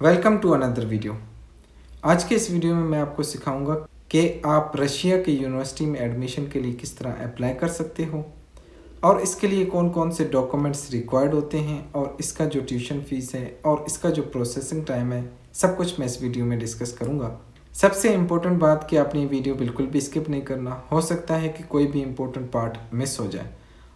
Welcome to another video. आज के इस वीडियो में मैं आपको सिखाऊंगा कि आप रशिया के यूनिवर्सिटी में एडमिशन के लिए किस तरह अप्लाई कर सकते हो और इसके लिए कौन कौन से डॉक्यूमेंट्स रिक्वायर्ड होते हैं और इसका जो ट्यूशन फ़ीस है और इसका जो प्रोसेसिंग टाइम है, सब कुछ मैं इस वीडियो में डिस्कस करूंगा। सबसे इम्पोर्टेंट बात कि आपने ये वीडियो बिल्कुल भी स्किप नहीं करना। हो सकता है कि कोई भी इम्पोर्टेंट पार्ट मिस हो जाए।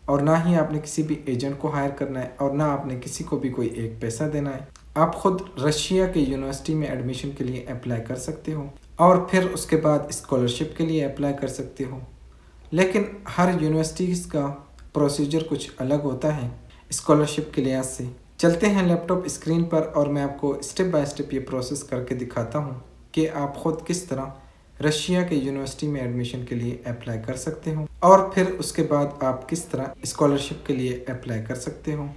और ना ही आपने किसी भी एजेंट को हायर करना है और ना आपने किसी को भी कोई एक पैसा देना है। आप खुद रशिया के यूनिवर्सिटी में एडमिशन के लिए अप्लाई कर सकते हो और फिर उसके बाद स्कॉलरशिप के लिए अप्लाई कर सकते हो। लेकिन हर यूनिवर्सिटीज़ का प्रोसीजर कुछ अलग होता है स्कॉलरशिप के लिहाज से। चलते हैं लैपटॉप स्क्रीन पर और मैं आपको स्टेप बाय स्टेप ये प्रोसेस करके दिखाता हूँ कि आप ख़ुद किस तरह रशिया के यूनिवर्सिटी में एडमिशन के लिए अप्लाई कर सकते हो और फिर उसके बाद आप किस तरह स्कॉलरशिप के लिए अप्लाई कर सकते हो।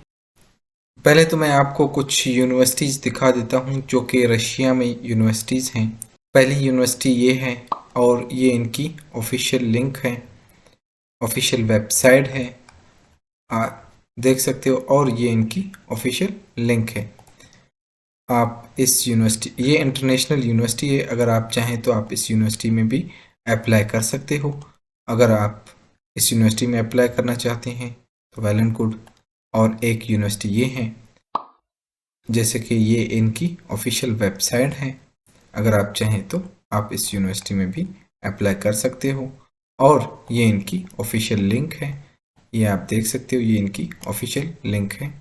पहले तो मैं आपको कुछ यूनिवर्सिटीज़ दिखा देता हूँ जो कि रशिया में यूनिवर्सिटीज़ हैं। पहली यूनिवर्सिटी ये है और ये इनकी ऑफिशियल लिंक है, ऑफिशियल वेबसाइट है, आप देख सकते हो। और ये इनकी ऑफिशियल लिंक है। आप इस यूनिवर्सिटी, ये इंटरनेशनल यूनिवर्सिटी है, अगर आप चाहें तो आप इस यूनिवर्सिटी में भी अप्लाई कर सकते हो। अगर आप इस यूनिवर्सिटी में अप्लाई करना चाहते हैं तो वेल एंड गुड। और एक यूनिवर्सिटी ये है, जैसे कि ये इनकी ऑफिशियल वेबसाइट है, अगर आप चाहें तो आप इस यूनिवर्सिटी में भी अप्लाई कर सकते हो। और ये इनकी ऑफिशियल लिंक है, ये आप देख सकते हो, ये इनकी ऑफिशियल लिंक है।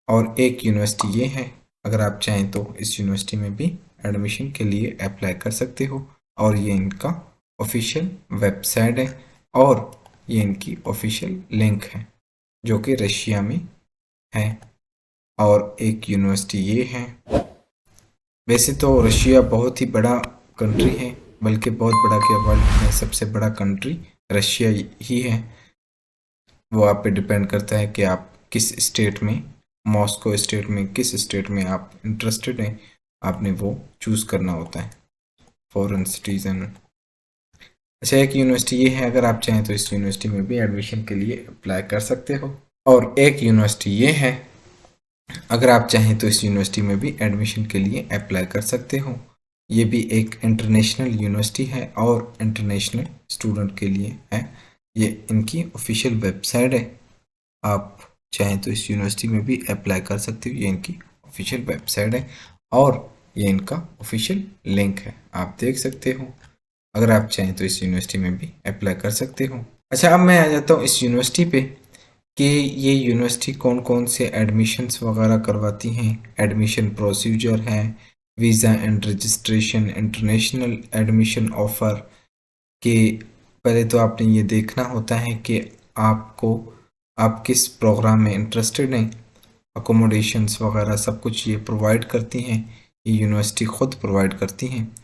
और एक यूनिवर्सिटी ये है, अगर आप चाहें तो इस यूनिवर्सिटी में भी एडमिशन के लिए अप्लाई कर सकते हो। और ये इनका ऑफिशियल वेबसाइट है और ये इनकी ऑफिशियल लिंक है जो कि रशिया में है। और एक यूनिवर्सिटी ये है। वैसे तो रशिया बहुत ही बड़ा कंट्री है, बल्कि बहुत बड़ा क्या, वर्ल्ड में सबसे बड़ा कंट्री रशिया ही है। वो आप पे डिपेंड करता है कि आप किस स्टेट में, मॉस्को स्टेट में, किस स्टेट में आप इंटरेस्टेड हैं, आपने वो चूज़ करना होता है। Foreign citizen. अच्छा, एक यूनिवर्सिटी ये है, अगर आप चाहें तो इस यूनिवर्सिटी में भी एडमिशन के लिए अप्लाई कर सकते हो। और एक यूनिवर्सिटी ये है, अगर आप चाहें तो इस यूनिवर्सिटी में भी एडमिशन के लिए अप्लाई कर सकते हो। ये भी एक इंटरनेशनल यूनिवर्सिटी है और इंटरनेशनल स्टूडेंट के लिए है। ये इनकी ऑफिशियल वेबसाइट है, आप चाहें तो इस यूनिवर्सिटी में भी अप्लाई कर सकते हो। ये इनकी ऑफिशियल वेबसाइट है और ये इनका ऑफिशियल लिंक है, आप देख सकते हो। अगर आप चाहें तो इस यूनिवर्सिटी में भी अप्लाई कर सकते हो। अच्छा, अब मैं आ जाता हूँ इस यूनिवर्सिटी पे कि ये यूनिवर्सिटी कौन कौन से एडमिशन्स वगैरह करवाती हैं, एडमिशन प्रोसीजर है, visa and registration, international admission offer. कि पहले तो आपने ये देखना होता है कि आप किस प्रोग्राम में इंटरेस्टेड हैं। अकोमोडेशंस वगैरह सब कुछ ये प्रोवाइड करती हैं, ये यूनिवर्सिटी ख़ुद प्रोवाइड करती हैं।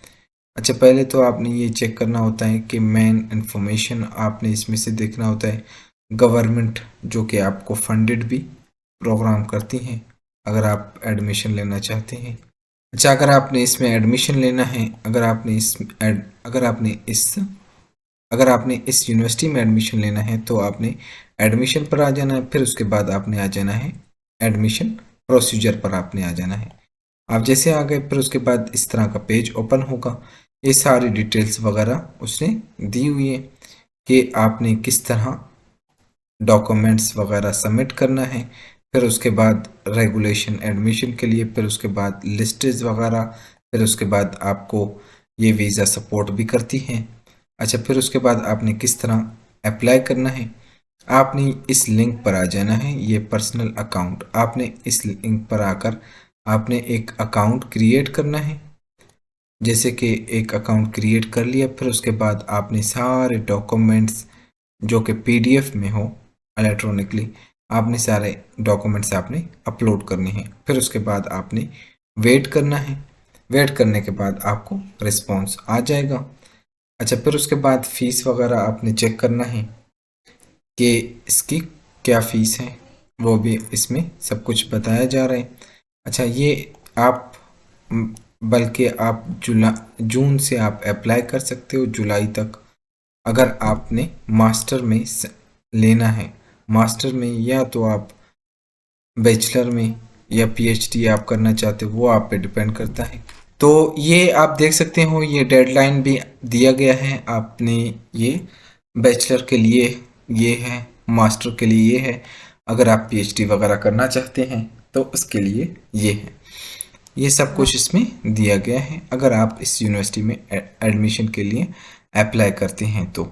अच्छा, पहले तो आपने ये चेक करना होता है कि मेन इन्फॉर्मेशन आपने इसमें से देखना होता है गवर्नमेंट, जो कि आपको फंडेड भी प्रोग्राम करती हैं अगर आप एडमिशन लेना चाहते हैं। अच्छा, अगर आपने इसमें एडमिशन लेना है, अगर आपने इस यूनिवर्सिटी में एडमिशन लेना है तो आपने एडमिशन पर आ जाना है, फिर उसके बाद आपने आ जाना है एडमिशन प्रोसीजर पर, आपने आ जाना है। आप जैसे आ गए फिर उसके बाद इस तरह का पेज ओपन होगा। ये सारी डिटेल्स वगैरह उसने दी हुई है कि आपने किस तरह डॉक्यूमेंट्स वगैरह सबमिट करना है, फिर उसके बाद रेगुलेशन एडमिशन के लिए, फिर उसके बाद लिस्टेज वगैरह, फिर उसके बाद आपको ये वीज़ा सपोर्ट भी करती हैं। अच्छा, फिर उसके बाद आपने किस तरह अप्लाई करना है, आपने इस लिंक पर आ जाना है, ये पर्सनल अकाउंट। आपने इस लिंक पर आकर आपने एक अकाउंट क्रिएट करना है। जैसे कि एक अकाउंट क्रिएट कर लिया, फिर उसके बाद आपने सारे डॉक्यूमेंट्स जो कि पीडीएफ में हो, इलेक्ट्रॉनिकली, आपने सारे डॉक्यूमेंट्स आपने अपलोड करने हैं। फिर उसके बाद आपने वेट करना है। वेट करने के बाद आपको रिस्पॉन्स आ जाएगा। अच्छा, फिर उसके बाद फ़ीस वगैरह आपने चेक करना है कि इसकी क्या फ़ीस है, वो भी इसमें सब कुछ बताया जा रहा है। अच्छा, ये आप बल्कि आप जून से आप अप्लाई कर सकते हो जुलाई तक, अगर आपने मास्टर में लेना है। मास्टर में या तो आप बैचलर में या पीएचडी आप करना चाहते हो वो आप पे डिपेंड करता है। तो ये आप देख सकते हो, ये डेडलाइन भी दिया गया है। आपने ये बैचलर के लिए ये है, मास्टर के लिए ये है, अगर आप पीएचडी वगैरह करना चाहते हैं तो उसके लिए ये है। ये सब कुछ इसमें दिया गया है अगर आप इस यूनिवर्सिटी में एडमिशन के लिए अप्लाई करते हैं तो।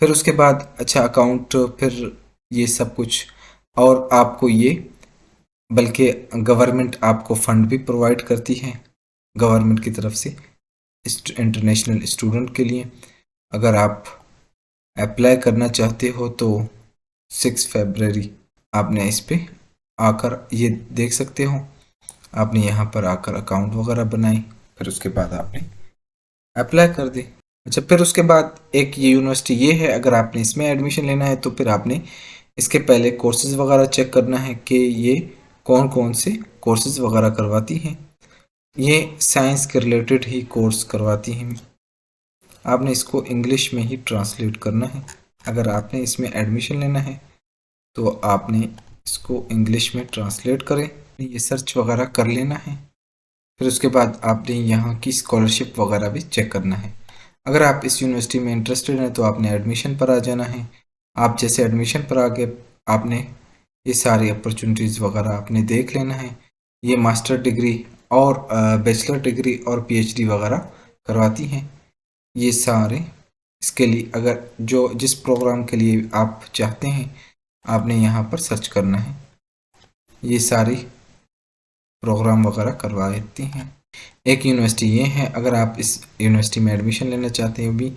फिर उसके बाद अच्छा अकाउंट, फिर ये सब कुछ, और आपको ये बल्कि गवर्नमेंट आपको फंड भी प्रोवाइड करती है गवर्नमेंट की तरफ से इंटरनेशनल स्टूडेंट के लिए। अगर आप अप्लाई करना चाहते हो तो 6 फरवरी आपने इस पे आकर ये देख सकते हो, आपने यहाँ पर आकर अकाउंट वगैरह बनाई, फिर उसके बाद आपने अप्लाई कर दी। अच्छा, फिर उसके बाद एक ये यूनिवर्सिटी ये है, अगर आपने इसमें एडमिशन लेना है तो फिर आपने इसके पहले कोर्सेज वगैरह चेक करना है कि ये कौन कौन से कोर्सेज वगैरह करवाती हैं। ये साइंस के रिलेटेड ही कोर्स करवाती हैं। आपने इसको इंग्लिश में ही ट्रांसलेट करना है। अगर आपने इसमें एडमिशन लेना है तो आपने इसको इंग्लिश में ट्रांसलेट करें, ये सर्च वगैरह कर लेना है। फिर उसके बाद आपने यहाँ की स्कॉलरशिप वगैरह भी चेक करना है। अगर आप इस यूनिवर्सिटी में इंटरेस्टेड हैं तो आपने एडमिशन पर आ जाना है। आप जैसे एडमिशन पर आ गए, आपने ये सारी अपॉर्चुनिटीज़ वगैरह आपने देख लेना है। ये मास्टर डिग्री और बैचलर डिग्री और पीएचडी वगैरह करवाती हैं ये सारे। इसके लिए अगर जो जिस प्रोग्राम के लिए आप चाहते हैं आपने यहाँ पर सर्च करना है। ये सारी प्रोग्राम वगैरह करवा देती हैं। एक यूनिवर्सिटी ये है, अगर आप इस यूनिवर्सिटी में एडमिशन लेना चाहते हो भी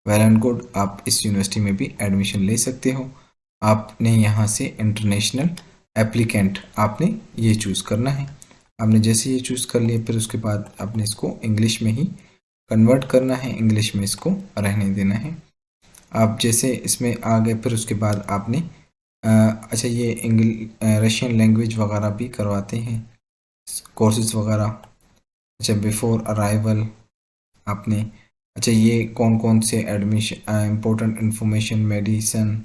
वेल एंड गुड, आप इस यूनिवर्सिटी में भी एडमिशन ले सकते हो। आपने यहाँ से इंटरनेशनल एप्लीकेंट आपने ये चूज़ करना है। आपने जैसे ये चूज़ कर लिया फिर उसके बाद आपने इसको इंग्लिश में ही कन्वर्ट करना है, इंग्लिश में इसको रहने देना है। आप जैसे इसमें आ गए फिर उसके बाद आपने अच्छा ये रशियन लैंग्वेज वगैरह भी करवाते हैं कोर्सेज वगैरह। अच्छा बिफोर अराइवल आपने, अच्छा ये कौन कौन से admission important information, medicine,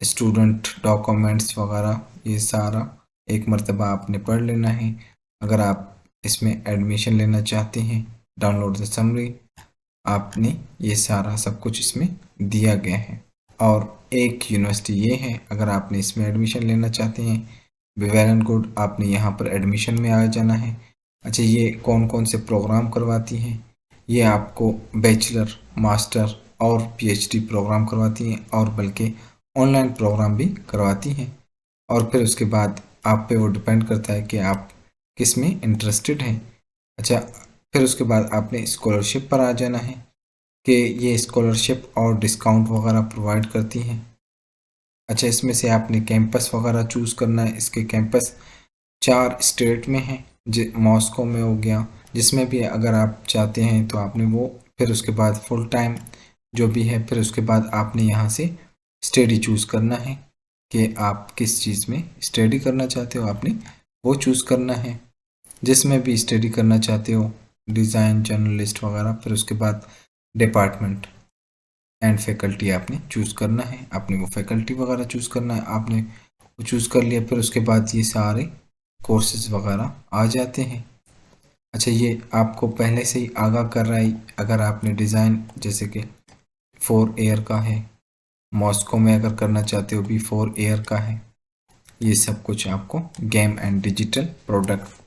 student documents वगैरह, ये सारा एक मर्तबा आपने पढ़ लेना है। अगर आप इसमें एडमिशन लेना चाहते हैं, डाउनलोड द समरी, आपने ये सारा सब कुछ इसमें दिया गया है। और एक यूनिवर्सिटी ये है, अगर आपने इसमें एडमिशन लेना चाहते हैं वेल एंड गुड, आपने यहाँ पर एडमिशन में आ जाना है। अच्छा ये कौन कौन से प्रोग्राम करवाती हैं, ये आपको बैचलर, मास्टर और पीएचडी प्रोग्राम करवाती हैं और बल्कि ऑनलाइन प्रोग्राम भी करवाती हैं। और फिर उसके बाद आप पे वो डिपेंड करता है कि आप किस में इंटरेस्टेड हैं। अच्छा फिर उसके बाद आपने स्कॉलरशिप पर आ जाना है कि ये स्कॉलरशिप और डिस्काउंट वगैरह प्रोवाइड करती हैं। अच्छा इसमें से आपने कैंपस वगैरह चूज़ करना है। इसके कैंपस 4 स्टेट में हैं, मॉस्को में हो गया, जिसमें भी अगर आप चाहते हैं तो आपने वो, फिर उसके बाद फुल टाइम जो भी है, फिर उसके बाद आपने यहाँ से स्टडी चूज़ करना है कि आप किस चीज़ में स्टडी करना चाहते हो, आपने वो चूज़ करना है। जिसमें भी स्टडी करना चाहते हो, डिज़ाइन, जर्नलिस्ट वगैरह, फिर उसके बाद डिपार्टमेंट एंड फैकल्टी आपने चूज़ करना है। आपने वो फैकल्टी वगैरह चूज़ करना है, आपने वो चूज़ कर लिया। फिर उसके बाद ये सारे कोर्सेज वगैरह आ जाते हैं। अच्छा ये आपको पहले से ही आगाह कर रहा है, अगर आपने डिज़ाइन जैसे कि 4 ईयर का है, मॉस्को में अगर करना चाहते हो भी 4 ईयर का है। ये सब कुछ आपको गेम एंड डिजिटल प्रोडक्ट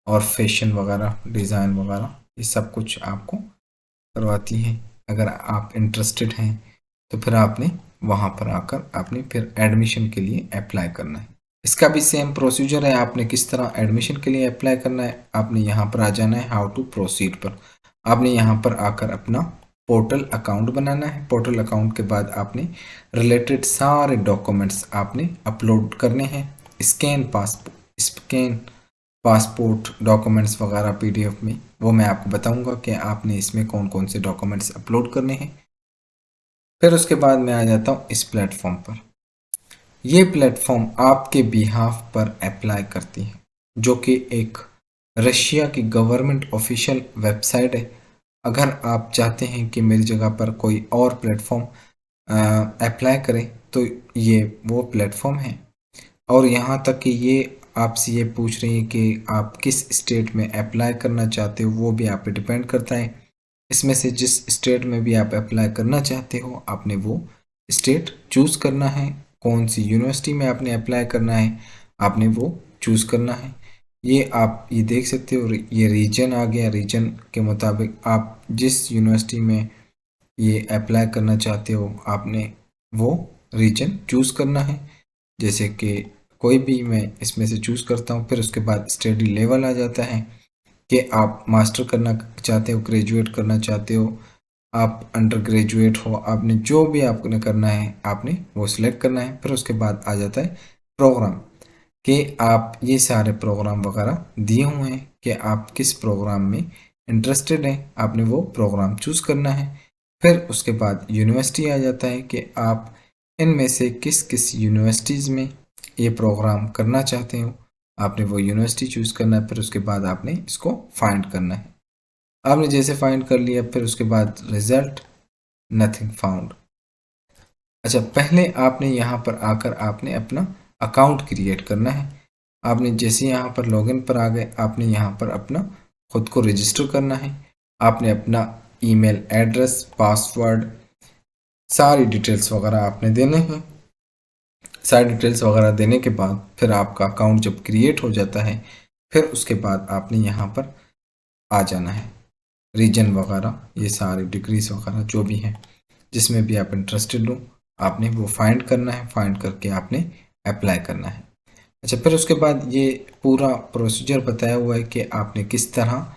और फैशन वगैरह, डिज़ाइन वगैरह, ये सब कुछ आपको करवाती हैं। अगर आप इंटरेस्टेड हैं तो फिर आपने वहाँ पर आकर आपने फिर एडमिशन के लिए अप्लाई करना है। इसका भी सेम प्रोसीजर है, आपने किस तरह एडमिशन के लिए अप्लाई करना है। आपने यहाँ पर आ जाना है हाउ टू प्रोसीड पर। आपने यहाँ पर आकर अपना पोर्टल अकाउंट बनाना है। पोर्टल अकाउंट के बाद आपने रिलेटेड सारे डॉक्यूमेंट्स आपने अपलोड करने हैं। स्कैन पासपोर्ट डॉक्यूमेंट्स वगैरह पीडीएफ में, वो मैं आपको बताऊंगा कि आपने इसमें कौन कौन से डॉक्यूमेंट्स अपलोड करने हैं। फिर उसके बाद मैं आ जाता हूँ इस प्लेटफॉर्म पर। ये प्लेटफॉर्म आपके बिहाफ पर अप्लाई करती है, जो कि एक रशिया की गवर्नमेंट ऑफिशियल वेबसाइट है। अगर आप चाहते हैं कि मेरी जगह पर कोई और प्लेटफॉर्म अप्लाई करें तो ये वो प्लेटफॉर्म है। और यहाँ तक कि ये आपसे ये पूछ रही है कि आप किस स्टेट में अप्लाई करना चाहते हो, वो भी आप पे डिपेंड करता है। इसमें से जिस स्टेट में भी आप अप्लाई करना चाहते हो आपने वो स्टेट चूज़ करना है। कौन सी यूनिवर्सिटी में आपने अप्लाई करना है आपने वो चूज़ करना है। ये आप ये देख सकते हो, ये रीजन आ गया। रीजन के मुताबिक आप जिस यूनिवर्सिटी में ये अप्लाई करना चाहते हो आपने वो रीजन चूज़ करना है। जैसे कि कोई भी मैं इसमें से चूज़ करता हूँ। फिर उसके बाद स्टडी लेवल आ जाता है कि आप मास्टर करना चाहते हो, ग्रेजुएट करना चाहते हो, आप अंडर ग्रेजुएट हो, आपने जो भी आपने करना है आपने वो सिलेक्ट करना है। फिर उसके बाद आ जाता है प्रोग्राम कि आप ये सारे प्रोग्राम वगैरह दिए हुए हैं कि आप किस प्रोग्राम में इंटरेस्टेड हैं, आपने वो प्रोग्राम चूज़ करना है। फिर उसके बाद यूनिवर्सिटी आ जाता है कि आप इनमें से किस किस यूनिवर्सिटीज़ में ये प्रोग्राम करना चाहते हो, आपने वो यूनिवर्सिटी चूज़ करना है। फिर उसके बाद आपने इसको फाइंड करना है। आपने जैसे फाइंड कर लिया फिर उसके बाद रिजल्ट नथिंग फाउंड। अच्छा, पहले आपने यहाँ पर आकर आपने अपना अकाउंट क्रिएट करना है। आपने जैसे यहाँ पर लॉगिन पर आ गए आपने यहाँ पर अपना खुद को रजिस्टर करना है। आपने अपना ईमेल एड्रेस, पासवर्ड, सारी डिटेल्स वगैरह आपने देने हैं। सारी डिटेल्स वगैरह देने के बाद फिर आपका अकाउंट जब क्रिएट हो जाता है फिर उसके बाद आपने यहाँ पर आ जाना है। रीजन वगैरह ये सारी डिग्रीज वगैरह जो भी हैं जिसमें भी आप इंटरेस्टेड हो आपने वो फाइंड करना है। फाइंड करके आपने अप्लाई करना है। अच्छा, फिर उसके बाद ये पूरा प्रोसीजर बताया हुआ है कि आपने किस तरह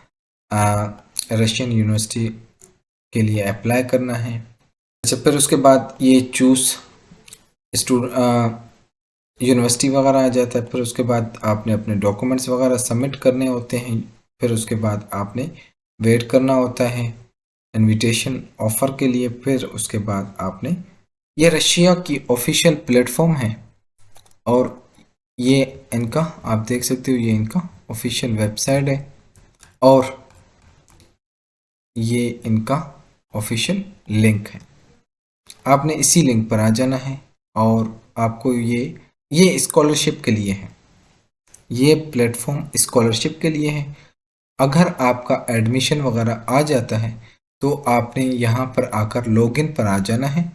रशियन यूनिवर्सिटी के लिए अप्लाई करना है। अच्छा, फिर उसके बाद ये चूज़ यूनिवर्सिटी वगैरह आ जाता है। फिर उसके बाद आपने अपने डॉक्यूमेंट्स वगैरह सबमिट करने होते हैं। फिर उसके बाद आपने वेट करना होता है इनविटेशन ऑफ़र के लिए। फिर उसके बाद आपने, ये रशिया की ऑफिशियल प्लेटफॉर्म है और ये इनका आप देख सकते हो, ये इनका ऑफिशियल वेबसाइट है और ये इनका ऑफिशियल लिंक है। आपने इसी लिंक पर आ जाना है और आपको ये स्कॉलरशिप के लिए है। ये प्लेटफॉर्म स्कॉलरशिप के लिए है। अगर आपका एडमिशन वगैरह आ जाता है तो आपने यहाँ पर आकर लॉगिन पर आ जाना है।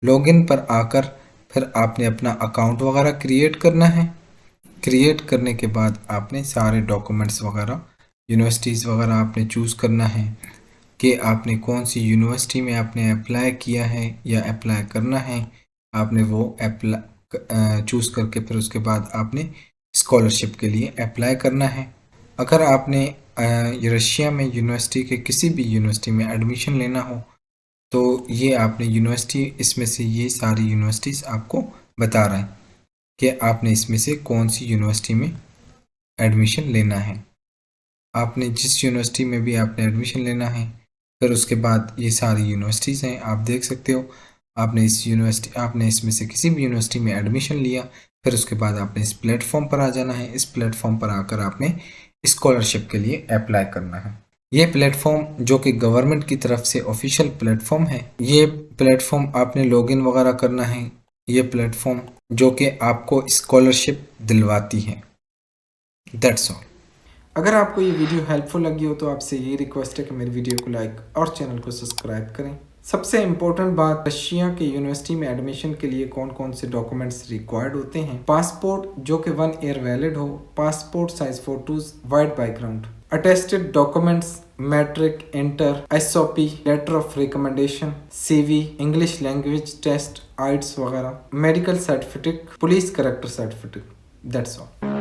लॉगिन पर आकर फिर आपने अपना अकाउंट वगैरह क्रिएट करना है। क्रिएट करने के बाद आपने सारे डॉक्यूमेंट्स वगैरह, यूनिवर्सिटीज़ वगैरह आपने चूज़ करना है कि आपने कौन सी यूनिवर्सिटी में आपने अप्लाई किया है या अप्लाई करना है। आपने वो अप्लाई चूज़ करके फिर उसके बाद आपने स्कॉलरशिप के लिए अप्लाई करना है। अगर आपने रशिया में यूनिवर्सिटी के किसी भी यूनिवर्सिटी में एडमिशन लेना हो तो ये आपने यूनिवर्सिटी, इसमें से ये सारी यूनिवर्सिटीज़ आपको बता रहा है कि आपने इसमें से कौन सी यूनिवर्सिटी में एडमिशन लेना है। आपने जिस यूनिवर्सिटी में भी आपने एडमिशन लेना है फिर उसके बाद ये सारी यूनिवर्सिटीज़ हैं आप देख सकते हो। आपने इसमें से किसी भी यूनिवर्सिटी में एडमिशन लिया फिर उसके बाद आपने इस प्लेटफॉर्म पर आ जाना है। इस प्लेटफॉर्म पर आकर आपने स्कॉलरशिप के लिए अप्लाई करना है। ये प्लेटफॉर्म जो कि गवर्नमेंट की तरफ से ऑफिशियल प्लेटफॉर्म है, ये प्लेटफॉर्म आपने लॉगिन वगैरह करना है। ये प्लेटफॉर्म जो कि आपको स्कॉलरशिप दिलवाती है। That's all. अगर आपको ये वीडियो हेल्पफुल लगी हो तो आपसे ये रिक्वेस्ट है कि मेरी वीडियो को लाइक और चैनल को सब्सक्राइब करें। सबसे इम्पोर्टेंट बात, रशिया के यूनिवर्सिटी में एडमिशन के लिए कौन कौन से डॉक्यूमेंट्स रिक्वायर्ड होते हैं। पासपोर्ट जो कि 1 ईयर वैलिड हो, passport size photos, white background, attested documents, matric, inter, SOP, letter of recommendation, CV, English language test, IELTS वगैरह, medical certificate, police character certificate. That's all.